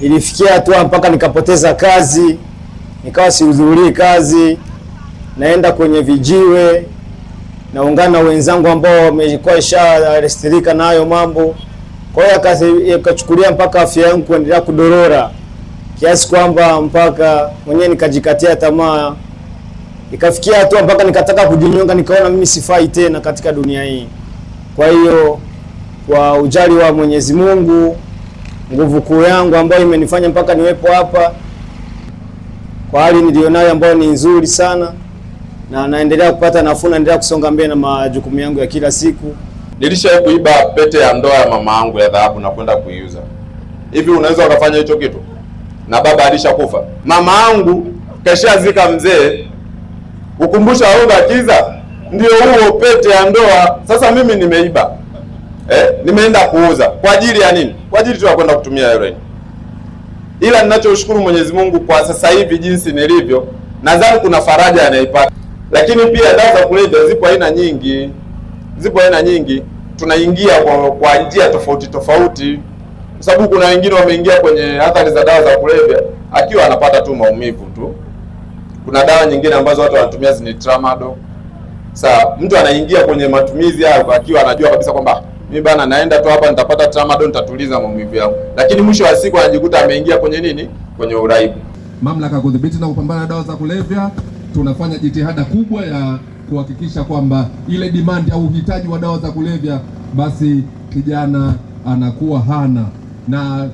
ilifikia hatua mpaka nikapoteza kazi, nikawa sihudhurii kazi, naenda kwenye vijiwe, naungana na wenzangu ambao wamekuwa isharestirika na hayo mambo. Kwa hiyo yakachukulia mpaka afya yangu kuendelea kudorora, kiasi kwamba mpaka mwenyewe nikajikatia tamaa, ikafikia hatua mpaka nikataka kujinyonga, nikaona mimi sifai tena katika dunia hii. Kwa hiyo kwa ujali wa Mwenyezi Mungu, nguvu kuu yangu ambayo imenifanya mpaka niwepo hapa, kwa hali nilionayo ambayo ni nzuri sana, na naendelea kupata nafuu, naendelea kusonga mbele na majukumu yangu ya kila siku. Nilishawahi kuiba pete ya ndoa ya mama yangu ya dhahabu na kwenda kuiuza. Hivi unaweza ukafanya hicho kitu? Na baba alishakufa. Mama yangu kashazika mzee. Ukumbusha aunga kiza ndio huo pete ya ndoa. Sasa mimi nimeiba. Nimeenda kuuza. Kwa ajili ya nini? Kwa ajili tu ya kwenda kutumia heroin. Ila ninachoshukuru Mwenyezi Mungu kwa sasa hivi jinsi nilivyo, nadhani kuna faraja anaipata. Lakini pia dawa za kulevya zipo aina nyingi. Tunaingia kwa njia tofauti tofauti, kwa sababu kuna wengine wameingia kwenye athari za dawa za kulevya akiwa anapata tu maumivu tu. Kuna dawa nyingine ambazo watu wanatumia ni tramadol. Sasa mtu anaingia kwenye matumizi hayo akiwa anajua kabisa kwamba mimi bana naenda tu hapa nitapata tramadol, nitatuliza maumivu yangu, lakini mwisho wa siku anajikuta ameingia kwenye nini? Kwenye uraibu. Mamlaka ya kudhibiti na kupambana na dawa za kulevya tunafanya jitihada kubwa ya kuhakikisha kwamba ile demand au uhitaji wa dawa za kulevya basi kijana anakuwa hana, na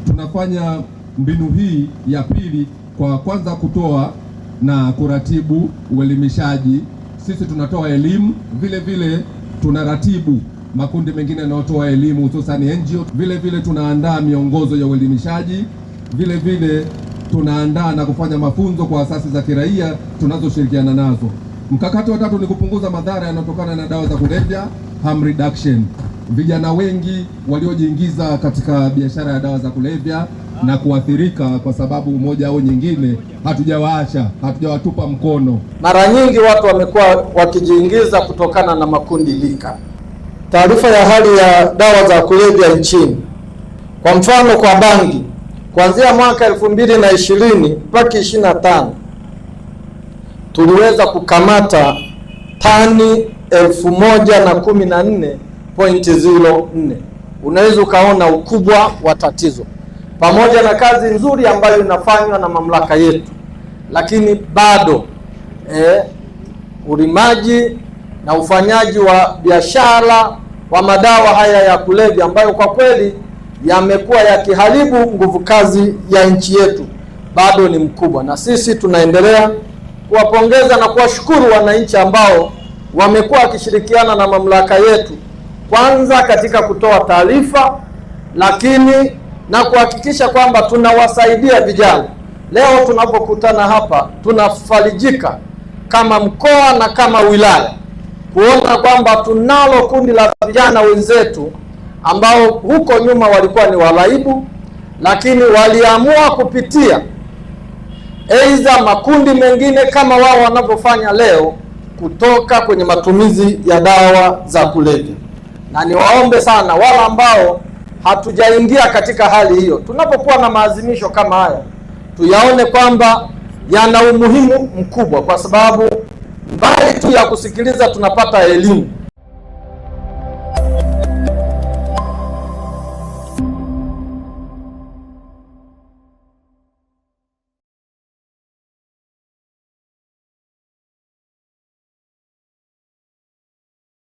tunafanya mbinu hii ya pili kwa kwanza kutoa na kuratibu uelimishaji. Sisi tunatoa elimu, vile vile tunaratibu makundi mengine yanayotoa elimu hususan NGO. Vile vile tunaandaa miongozo ya uelimishaji, vile vile tunaandaa na kufanya mafunzo kwa asasi za kiraia tunazoshirikiana nazo. Mkakati wa tatu ni kupunguza madhara yanayotokana na dawa za kulevya, harm reduction. Vijana wengi waliojiingiza katika biashara ya dawa za kulevya na kuathirika kwa sababu moja au nyingine, hatujawatupa mkono. Mara nyingi watu wamekuwa wakijiingiza kutokana na makundi lika. Taarifa ya hali ya dawa za kulevya nchini, kwa mfano kwa bangi, kuanzia mwaka 2020 mpaka 25 tuliweza kukamata tani 1014.04. Unaweza ukaona ukubwa wa tatizo, pamoja na kazi nzuri ambayo inafanywa na mamlaka yetu, lakini bado ulimaji na ufanyaji wa biashara wa madawa haya ya kulevya ambayo kwa kweli yamekuwa yakiharibu nguvu kazi ya nchi yetu bado ni mkubwa, na sisi tunaendelea kuwapongeza na kuwashukuru wananchi ambao wamekuwa wakishirikiana na mamlaka yetu, kwanza katika kutoa taarifa, lakini na kuhakikisha kwamba tunawasaidia vijana. Leo tunapokutana hapa tunafarijika kama mkoa na kama wilaya kuona kwamba tunalo kundi la vijana wenzetu ambao huko nyuma walikuwa ni waraibu, lakini waliamua kupitia aidha makundi mengine kama wao wanavyofanya leo kutoka kwenye matumizi ya dawa za kulevya. Na niwaombe sana wale ambao hatujaingia katika hali hiyo, tunapokuwa na maazimisho kama haya tuyaone kwamba yana umuhimu mkubwa, kwa sababu mbali tu ya kusikiliza tunapata elimu,